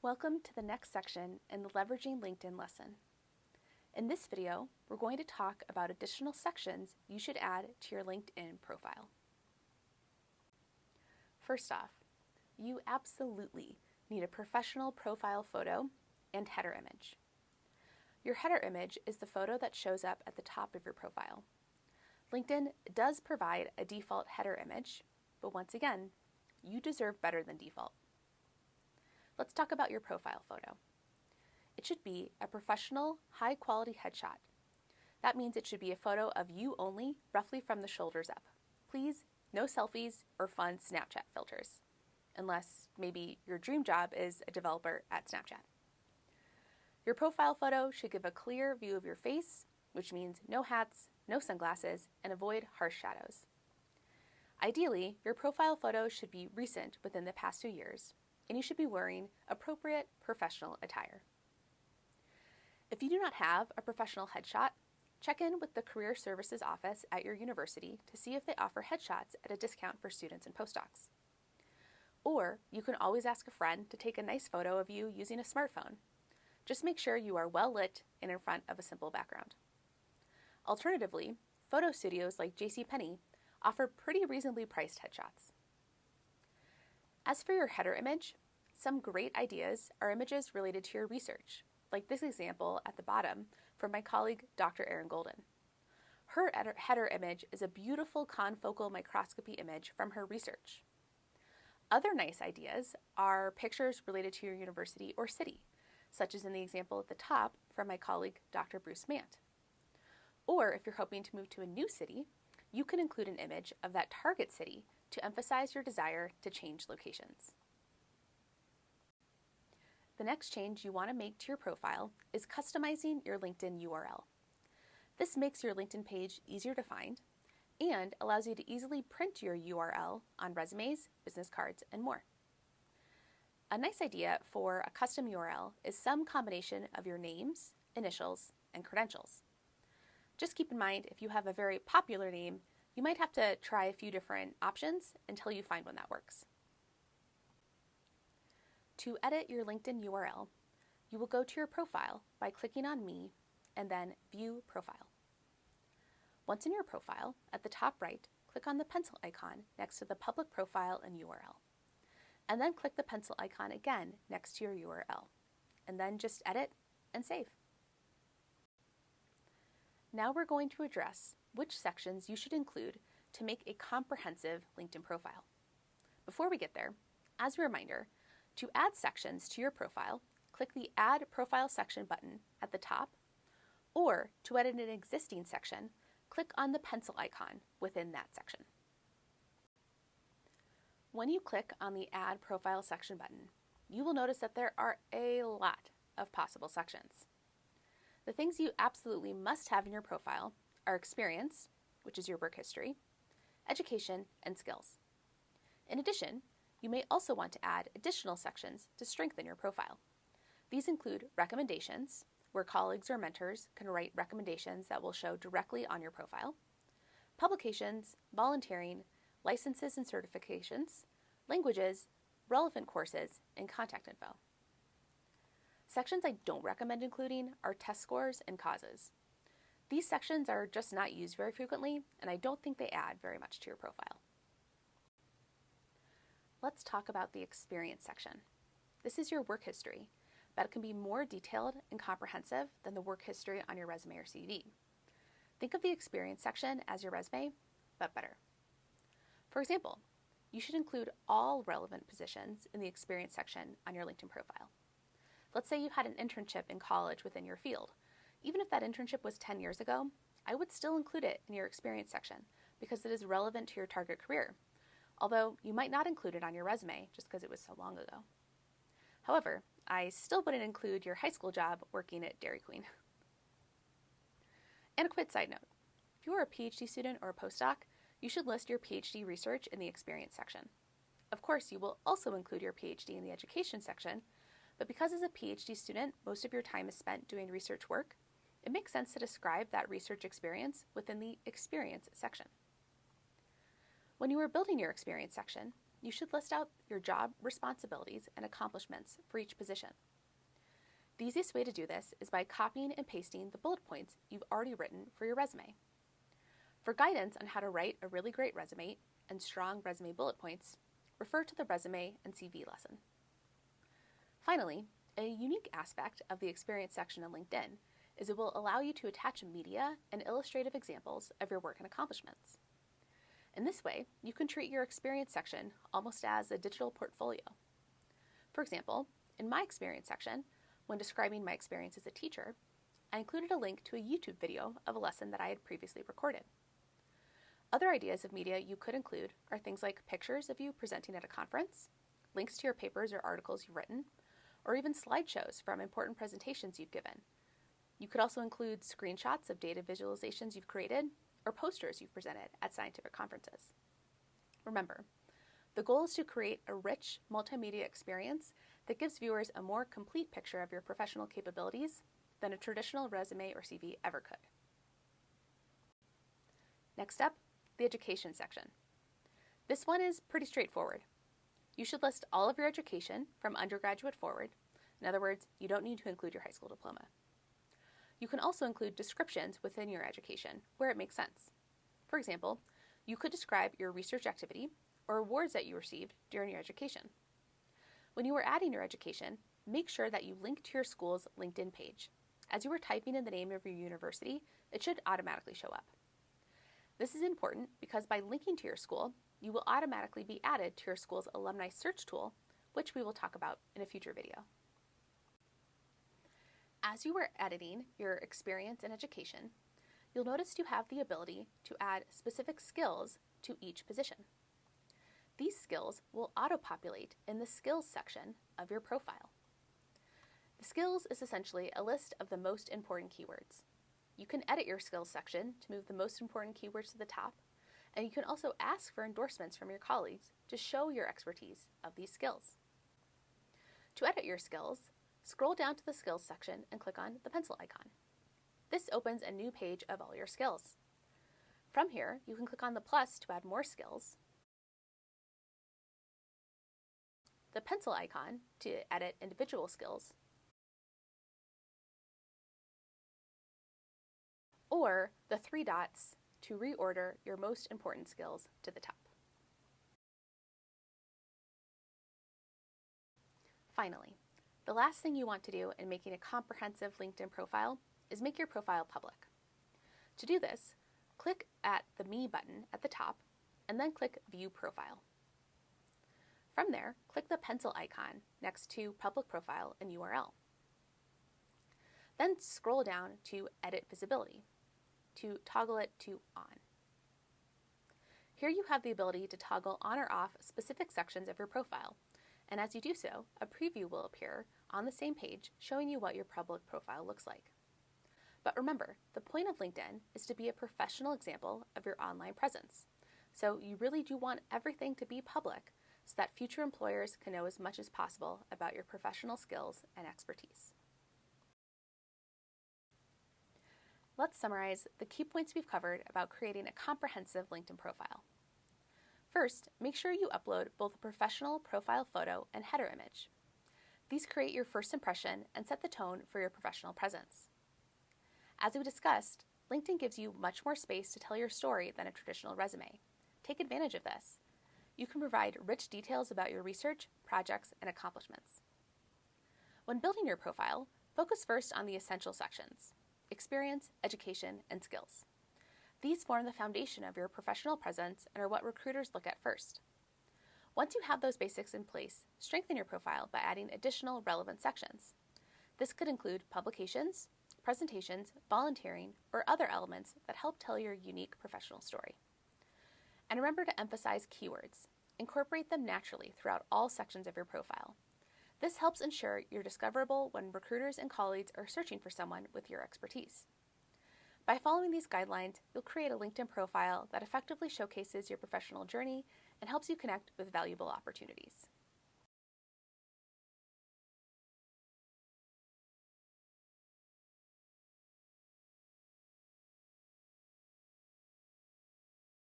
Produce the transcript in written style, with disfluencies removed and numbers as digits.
Welcome to the next section in the Leveraging LinkedIn lesson. In this video, we're going to talk about additional sections you should add to your LinkedIn profile. First off, you absolutely need a professional profile photo and header image. Your header image is the photo that shows up at the top of your profile. LinkedIn does provide a default header image, but once again, you deserve better than default. Let's talk about your profile photo. It should be a professional, high-quality headshot. That means it should be a photo of you only, roughly from the shoulders up. Please, no selfies or fun Snapchat filters, unless maybe your dream job is a developer at Snapchat. Your profile photo should give a clear view of your face, which means no hats, no sunglasses, and avoid harsh shadows. Ideally, your profile photo should be recent within the past 2 years, and you should be wearing appropriate professional attire. If you do not have a professional headshot, check in with the Career Services office at your university to see if they offer headshots at a discount for students and postdocs. Or you can always ask a friend to take a nice photo of you using a smartphone. Just make sure you are well lit and in front of a simple background. Alternatively, photo studios like JCPenney offer pretty reasonably priced headshots. As for your header image, some great ideas are images related to your research, like this example at the bottom from my colleague Dr. Erin Golden. Her header image is a beautiful confocal microscopy image from her research. Other nice ideas are pictures related to your university or city, such as in the example at the top from my colleague Dr. Bruce Mant. Or if you're hoping to move to a new city, you can include an image of that target city to emphasize your desire to change locations. The next change you want to make to your profile is customizing your LinkedIn URL. This makes your LinkedIn page easier to find and allows you to easily print your URL on resumes, business cards, and more. A nice idea for a custom URL is some combination of your names, initials, and credentials. Just keep in mind, if you have a very popular name, you might have to try a few different options until you find one that works. To edit your LinkedIn URL, you will go to your profile by clicking on Me and then View Profile. Once in your profile, at the top right, click on the pencil icon next to the public profile and URL. And then click the pencil icon again next to your URL. And then just edit and save. Now we're going to address which sections you should include to make a comprehensive LinkedIn profile. Before we get there, as a reminder, to add sections to your profile, click the Add Profile Section button at the top, or to edit an existing section, click on the pencil icon within that section. When you click on the Add Profile Section button, you will notice that there are a lot of possible sections. The things you absolutely must have in your profile are experience, which is your work history, education, and skills. In addition, you may also want to add additional sections to strengthen your profile. These include recommendations, where colleagues or mentors can write recommendations that will show directly on your profile, publications, volunteering, licenses and certifications, languages, relevant courses, and contact info. Sections I don't recommend including are test scores and causes. These sections are just not used very frequently, and I don't think they add very much to your profile. Let's talk about the experience section. This is your work history, but it can be more detailed and comprehensive than the work history on your resume or CV. Think of the experience section as your resume, but better. For example, you should include all relevant positions in the experience section on your LinkedIn profile. Let's say you had an internship in college within your field. Even if that internship was 10 years ago, I would still include it in your experience section because it is relevant to your target career, although you might not include it on your resume just because it was so long ago. However, I still wouldn't include your high school job working at Dairy Queen. And a quick side note, if you are a PhD student or a postdoc, you should list your PhD research in the experience section. Of course, you will also include your PhD in the education section, but because as a PhD student, most of your time is spent doing research work, it makes sense to describe that research experience within the experience section. When you are building your experience section, you should list out your job responsibilities and accomplishments for each position. The easiest way to do this is by copying and pasting the bullet points you've already written for your resume. For guidance on how to write a really great resume and strong resume bullet points, refer to the Resume and CV lesson. Finally, a unique aspect of the Experience section on LinkedIn is it will allow you to attach media and illustrative examples of your work and accomplishments. In this way, you can treat your Experience section almost as a digital portfolio. For example, in my Experience section, when describing my experience as a teacher, I included a link to a YouTube video of a lesson that I had previously recorded. Other ideas of media you could include are things like pictures of you presenting at a conference, links to your papers or articles you've written, or even slideshows from important presentations you've given. You could also include screenshots of data visualizations you've created or posters you've presented at scientific conferences. Remember, the goal is to create a rich multimedia experience that gives viewers a more complete picture of your professional capabilities than a traditional resume or CV ever could. Next up, the education section. This one is pretty straightforward. You should list all of your education from undergraduate forward. In other words, you don't need to include your high school diploma. You can also include descriptions within your education where it makes sense. For example, you could describe your research activity or awards that you received during your education. When you are adding your education, make sure that you link to your school's LinkedIn page. As you are typing in the name of your university, it should automatically show up. This is important because by linking to your school, you will automatically be added to your school's alumni search tool, which we will talk about in a future video. As you are editing your experience in education, you'll notice you have the ability to add specific skills to each position. These skills will auto-populate in the skills section of your profile. The skills is essentially a list of the most important keywords. You can edit your skills section to move the most important keywords to the top, and you can also ask for endorsements from your colleagues to show your expertise of these skills. To edit your skills, scroll down to the skills section and click on the pencil icon. This opens a new page of all your skills. From here, you can click on the plus to add more skills, the pencil icon to edit individual skills, or the three dots to reorder your most important skills to the top. Finally, the last thing you want to do in making a comprehensive LinkedIn profile is make your profile public. To do this, click at the Me button at the top and then click View Profile. From there, click the pencil icon next to Public Profile and URL. Then scroll down to Edit Visibility to toggle it to On. Here you have the ability to toggle on or off specific sections of your profile, and as you do so, a preview will appear on the same page showing you what your public profile looks like. But remember, the point of LinkedIn is to be a professional example of your online presence, so you really do want everything to be public so that future employers can know as much as possible about your professional skills and expertise. Let's summarize the key points we've covered about creating a comprehensive LinkedIn profile. First, make sure you upload both a professional profile photo and header image. These create your first impression and set the tone for your professional presence. As we discussed, LinkedIn gives you much more space to tell your story than a traditional resume. Take advantage of this. You can provide rich details about your research, projects, and accomplishments. When building your profile, focus first on the essential sections: experience, education, and skills. These form the foundation of your professional presence and are what recruiters look at first. Once you have those basics in place, strengthen your profile by adding additional relevant sections. This could include publications, presentations, volunteering, or other elements that help tell your unique professional story. And remember to emphasize keywords. Incorporate them naturally throughout all sections of your profile. This helps ensure you're discoverable when recruiters and colleagues are searching for someone with your expertise. By following these guidelines, you'll create a LinkedIn profile that effectively showcases your professional journey and helps you connect with valuable opportunities.